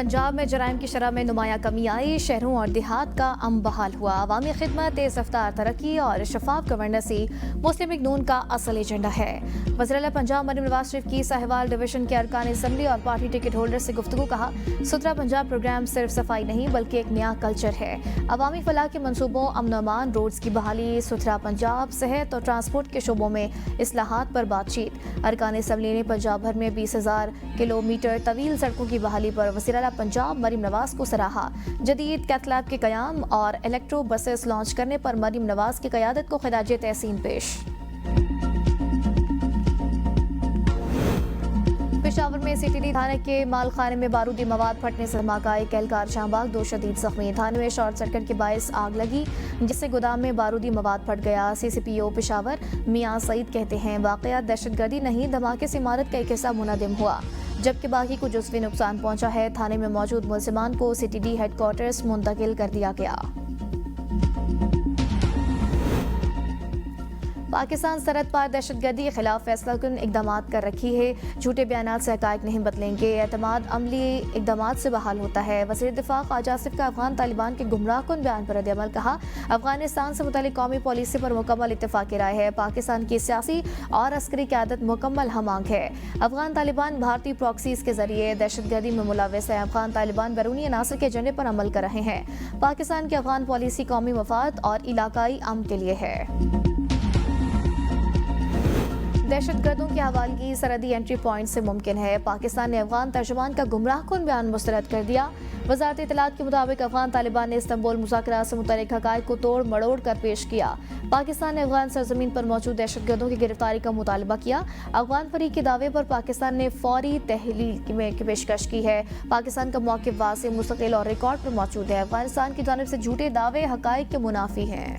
पंजाब में जराइम की शरह में नुमाया कमी आई। शहरों और देहात का अमन बहाल हुआ। अवामी खिदमत, तेज रफ्तार तरक्की और शफाफ गवर्नेंस ही मुस्लिम लीग नून का असल एजेंडा है। वज़ीर-ए-आला पंजाब मरीम नवाज शरीफ की साहिवाल डिवीजन के अरकान असम्बली और पार्टी टिकट होल्डर से गुफ्तगू। कहा, सुथरा पंजाब प्रोग्राम सिर्फ सफाई नहीं बल्कि एक नया कल्चर है। अवामी फलाह के मनसूबों, अमन अमान, रोड्स की बहाली, सुथरा पंजाब, सेहत और ट्रांसपोर्ट के शोबों में इस्लाहात पर बातचीत। अरकान असम्बली ने पंजाब भर में 20,000 किलोमीटर तवील सड़कों की बहाली पर वज़ीर-ए-आला पंजाब मरीम नवाज को सराहा। जदीद कैथ लैब के कयाम और इलेक्ट्रो बसेस लॉन्च करने पर मरीम नवाज की क़यादत को खिराज तहसीन पेश। पेशावर में सीटीडी थाने के मालखाने में बारूदी मवाद फटने से धमाका। एक एहलकार शाहबाग, 2 शदीद जख्मी। थाने में शॉर्ट सर्किट के बायस आग लगी जिससे गोदाम में बारूदी मवाद फट गया। CCPO पेशावर मियां सईद कहते हैं, वाकया दहशतगर्दी नहीं, धमाके से इमारत का एक हिस्सा मुनहदम हुआ जबकि बाकी को जुज़वी नुकसान पहुंचा है। थाने में मौजूद मुलजिमान को CTD हेडक्वार्टर्स मुंतकिल कर दिया गया। पाकिस्तान सरहद पार दहशतगर्दी के खिलाफ फैसलाकुन इकदाम कर रखी है। झूठे बयान से हकायक नहीं बदलेंगे। एतमाद अमली इकदाम से बहाल होता है। वज़ीर दिफा ख्वाजा आसिफ का अफगान तालिबान के गुमराहकुन बयान पर रद्द-ए-अमल। कहा, अफगानिस्तान से मुतालिक कौमी पॉलिसी पर मुकम्मल इत्तेफाक राय है। पाकिस्तान की सियासी और अस्करी क़यादत मुकम्मल हमांग है। अफगान तालिबान भारतीय प्रॉक्सीज के जरिए दहशतगर्दी में मुलव्वस है। अफगान तालिबान बैरूनी अनासर के एजेंडे पर अमल कर रहे हैं। पाकिस्तान की अफगान पॉलिसी कौमी मफाद और इलाकाई अमन के लिए है। दहशतगर्दों की हवालगी सरहदी एंट्री पॉइंट से मुमकिन है। पाकिस्तान ने अफगान तर्जुमान का गुमराहकुन बयान मुस्तरद कर दिया। वजारत इत्तलात के मुताबिक अफगान तालिबान ने इस्तांबुल मुज़ाकरात से मुतल्लिक़ हक़ाइक़ को तोड़ मड़ोड़ कर पेश किया। पाकिस्तान ने अफगान सरजमीन पर मौजूद दहशतगर्दों की गिरफ्तारी का मुतालबा किया। अफगान फरीक के दावे पर पाकिस्तान ने फौरी तहलील की पेशकश की है। पाकिस्तान का मौक़िफ़ वाज़ेह, मुस्तक़िल और रिकॉर्ड पर मौजूद है। अफगानिस्तान की जानिब से झूठे दावे हक़ाइक़ के मुनाफी हैं।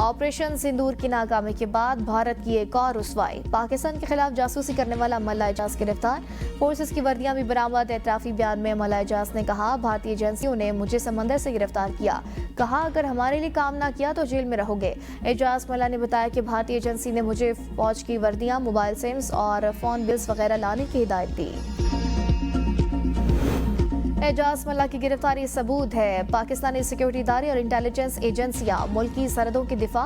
ऑपरेशन सिंदूर की नाकामी के बाद भारत की एक और रुसवाई। पाकिस्तान के खिलाफ जासूसी करने वाला मल्ला एजाज गिरफ्तार। फोर्सेस की वर्दियां भी बरामद। एतराफी बयान में मल्ला एजाज ने कहा, भारतीय एजेंसियों ने मुझे समंदर से गिरफ्तार किया। कहा, अगर हमारे लिए काम ना किया तो जेल में रहोगे। एजाज मल्ला ने बताया कि भारतीय एजेंसी ने मुझे फौज की वर्दियां, मोबाइल सिम्स और फोन बिल्स वगैरह लाने की हिदायत दी। एजाज मल्ला की गिरफ्तारी सबूत है। पाकिस्तानी सिक्योरिटी इदारे और इंटेलिजेंस एजेंसियां मुल्की सरहदों के दिफा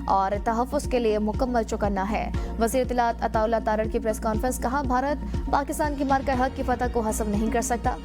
और तहफ़्फ़ुज़ के लिए मुकम्मल चौकन्ना है। वज़ीर इत्तलात अताउल्लाह तारड़ की प्रेस कॉन्फ्रेंस। कहा, भारत पाकिस्तान की मरकज़ हक की फतह को हसम नहीं कर सकता।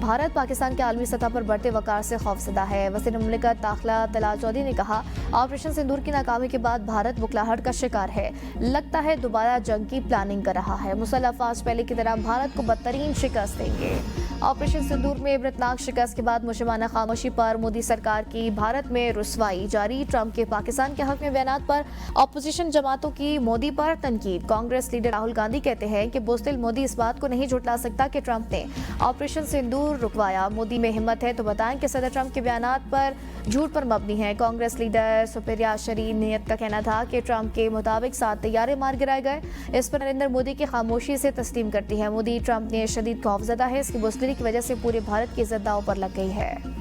भारत पाकिस्तान के आलमी सतह पर बढ़ते वक़ार से खौफज़दा है। वज़ीर मुमलिकत दाखिला तलाल चौधरी ने कहा, ऑपरेशन सिंदूर की नाकामी के बाद भारत बुखलाहट का शिकार है। लगता है दोबारा जंग की प्लानिंग कर रहा है। मुसल्लह अफ़वाज पहले की तरह भारत को बदतरीन शिकस्त देंगे। ऑपरेशन सिंदूर में इबरतनाक शिकस्त के बाद मुशमाना खामोशी पर मोदी सरकार की भारत में रुसवाई जारी। ट्रंप के पाकिस्तान के हक में बयानात पर अपोजिशन जमातों की मोदी पर तनकीद। कांग्रेस लीडर राहुल गांधी कहते हैं कि बुज़दिल मोदी इस बात को नहीं झुठला सकता कि ट्रंप ने ऑपरेशन सिंदूर रुकवाया। मोदी में हिम्मत है तो बताएं कि सदर ट्रंप के बयानात पर झूठ पर मबनी है। कांग्रेस लीडर सुप्रिया शरीफ नियत का कहना था कि ट्रंप के मुताबिक 7 तैयारे मार गिराए गए। इस पर नरेंद्र मोदी की खामोशी से तस्लीम करती है। मोदी, ट्रंप ने शदीद खौफजदा है। इसकी बुज़दिली की वजह से पूरे भारत की इज्जत दांव पर लग गई है।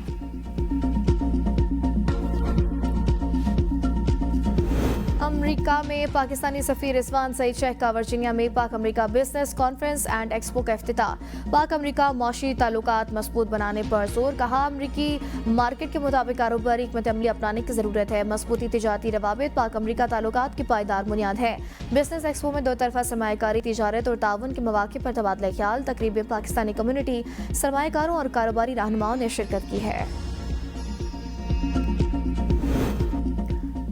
अमेरिका में पाकिस्तानी सफीर रिजवान सईद शेख का वर्जीनिया में पाक America business conference and expo का इफ्तिताह। पाक अमेरिका मौशी ताल्लुकात मजबूत बनाने पर जोर। कहा, अमेरिकी मार्केट के मुताबिक कारोबारी हिकमत अमली अपनाने की जरूरत है। मजबूती तिजारती रवाबित पाक अमेरिका ताल्लुकात की पायदार बुनियाद है। बिजनेस एक्सपो में 2 तरफा सरमायाकारी, तिजारत और ताउन के मौके पर तबादला ख्याल। तकरीब में पाकिस्तानी कम्युनिटी, सरमायाकारों और कारोबारी रहनुमाओं ने शिरकत की है।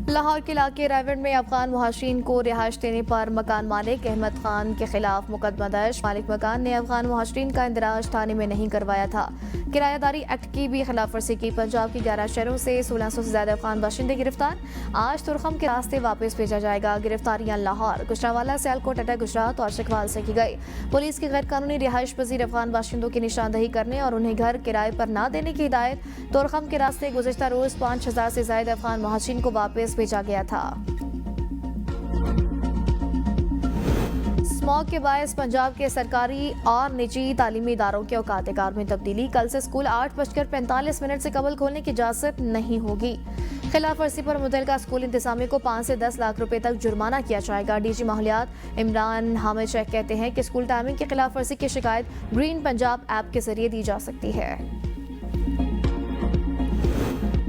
लाहौर के इलाके रायगढ़ में अफगान मुहाजिरीन को रिहाइश देने पर मकान मालिक अहमद खान के खिलाफ मुकदमा दर्ज। मालिक मकान ने अफगान मुहाजिरीन का इंदराज थाने में नहीं करवाया था। किरायादारी एक्ट की भी खिलाफ वर्जी की। पंजाब के 11 शहरों से 1600 से ज्यादा अफगान बाशिंदे गिरफ्तार। आज तुरखम के रास्ते वापस भेजा जाएगा। गिरफ्तारियां लाहौर, गुजरांवाला, सियालकोट, अटक, गुजरात और शकवाल से की गई। पुलिस की गैर कानूनी रिहाइश पजीर अफगान बाशिंदों की निशानदही करने और उन्हें घर किराए पर न देने की हिदायत। तुरखम के रास्ते गुज़िश्ता रोज 5000 से ज्यादा अफगान मुहाजिरीन को वापस भेजा गया था। स्मॉग के बायस पंजाब के सरकारी और निजी तालीमी इदारों के औकात-ए-कार में तब्दीली। कल से स्कूल 8:45 से कबल खोलने की इजाजत नहीं होगी। खिलाफ वर्जी पर मुतलका स्कूल इंतजामिया को 5 से 10 लाख रुपए तक जुर्माना किया जाएगा। डीजी माहौलियात इमरान हामिद शेख कहते हैं कि स्कूल टाइमिंग की खिलाफ वर्जी की शिकायत ग्रीन पंजाब ऐप के जरिए दी जा सकती है।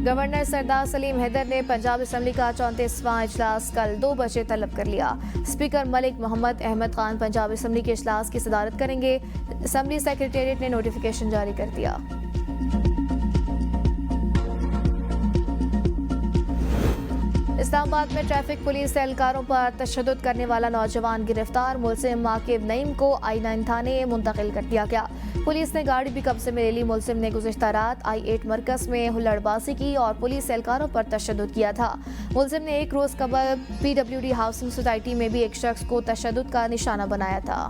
गवर्नर सरदार सलीम हैदर ने पंजाब असम्बली का 34वां इजलास कल 2 बजे तलब कर लिया। स्पीकर मलिक मोहम्मद अहमद खान पंजाब असम्बली के इजलास की सदारत करेंगे। असम्बली सेक्रेटेरिएट ने नोटिफिकेशन जारी कर दिया। इस्लामाबाद में ट्रैफिक पुलिस एहलकारों पर तशद्दुद करने वाला नौजवान गिरफ्तार। मुलजिम माकिब नईम को I9 थाने मुंतकिल कर दिया गया। पुलिस ने गाड़ी भी कब्जे में ले ली। मुलजिम ने गुज़िश्ता रात I8 मरकज में हुल्लड़बाजी की और पुलिस एहलकारों पर तशद्दुद किया था। मुलजिम ने एक रोज़ कबल PWD हाउसिंग सोसाइटी में भी एक शख्स को तशद्दुद का निशाना बनाया था।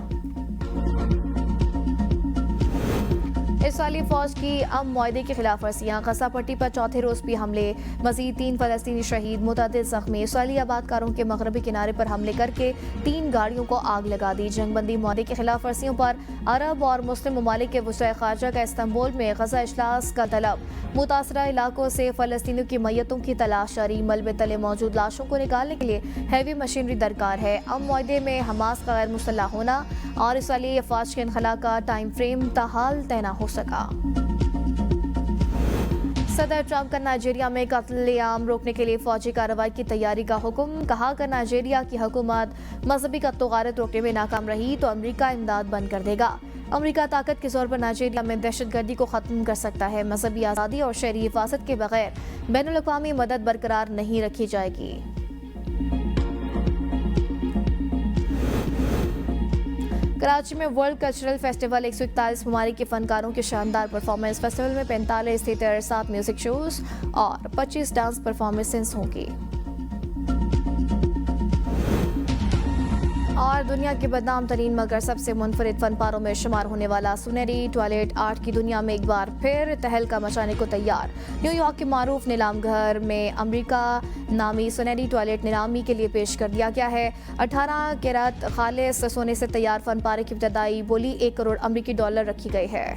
इसराइली फौज की अमन मुआहदे की खिलाफ वर्जियाँ। गजा पट्टी पर चौथे रोज भी हमले। मजीद 3 फलस्तीनी शहीद, मुतअद्दिद जख्मी। इसराइली आबादकारों के मगरबी किनारे पर हमले करके 3 गाड़ियों को आग लगा दी। जंगबंदी मुआहदे की खिलाफ वर्जियों पर अरब और मुस्लिम ममालिक के वज़ीर ख़ारजा का इस्तांबुल में गजा इजलास का तलब। मुतासरा इलाकों से फलस्तीनियों की मैयतों की तलाश जारी। मलबे तले मौजूद लाशों को निकालने के लिए हैवी मशीनरी दरकार है। अमन मुआहदे में हमास का गैर मुसल्लह होना और इसराइली अफवाज के इनखला का टाइम फ्रेम ताहाल तय न हो सका। सदर ट्रंप का नाइजीरिया में कत्लेआम रोकने के लिए फौजी कार्रवाई की तैयारी का हुक्म। कहा अगर नाइजीरिया की हुकूमत मजहबी कत्लोगारत रोकने में नाकाम रही तो अमेरिका इमदाद बंद कर देगा। अमेरिका ताकत के जोर पर नाइजीरिया में दहशतगर्दी को खत्म कर सकता है। मजहबी आज़ादी और शहरी हिफाजत के बगैर बैनुल-अक़वामी मदद बरकरार नहीं रखी जाएगी। कराची में वर्ल्ड कल्चरल फेस्टिवल 141 ममालिक के फनकारों की शानदार परफॉर्मेंस। फेस्टिवल में 45 थिएटर, 7 म्यूजिक शोज और 25 डांस परफॉर्मेंसेस होंगी। और दुनिया के बदनाम तरीन मगर सबसे मुनफरिद फनपारों में शुमार होने वाला सुनहरी टॉयलेट आर्ट की दुनिया में एक बार फिर तहलका मचाने को तैयार। न्यूयॉर्क के मारूफ नीलाम घर में अमेरिका नामी सुनहरी टॉयलेट नीलामी के लिए पेश कर दिया गया है। 18 कैरेट खालिस सोने से तैयार फनपारे की इब्तदाई बोली $1 करोड़ अमेरिकी रखी गई है।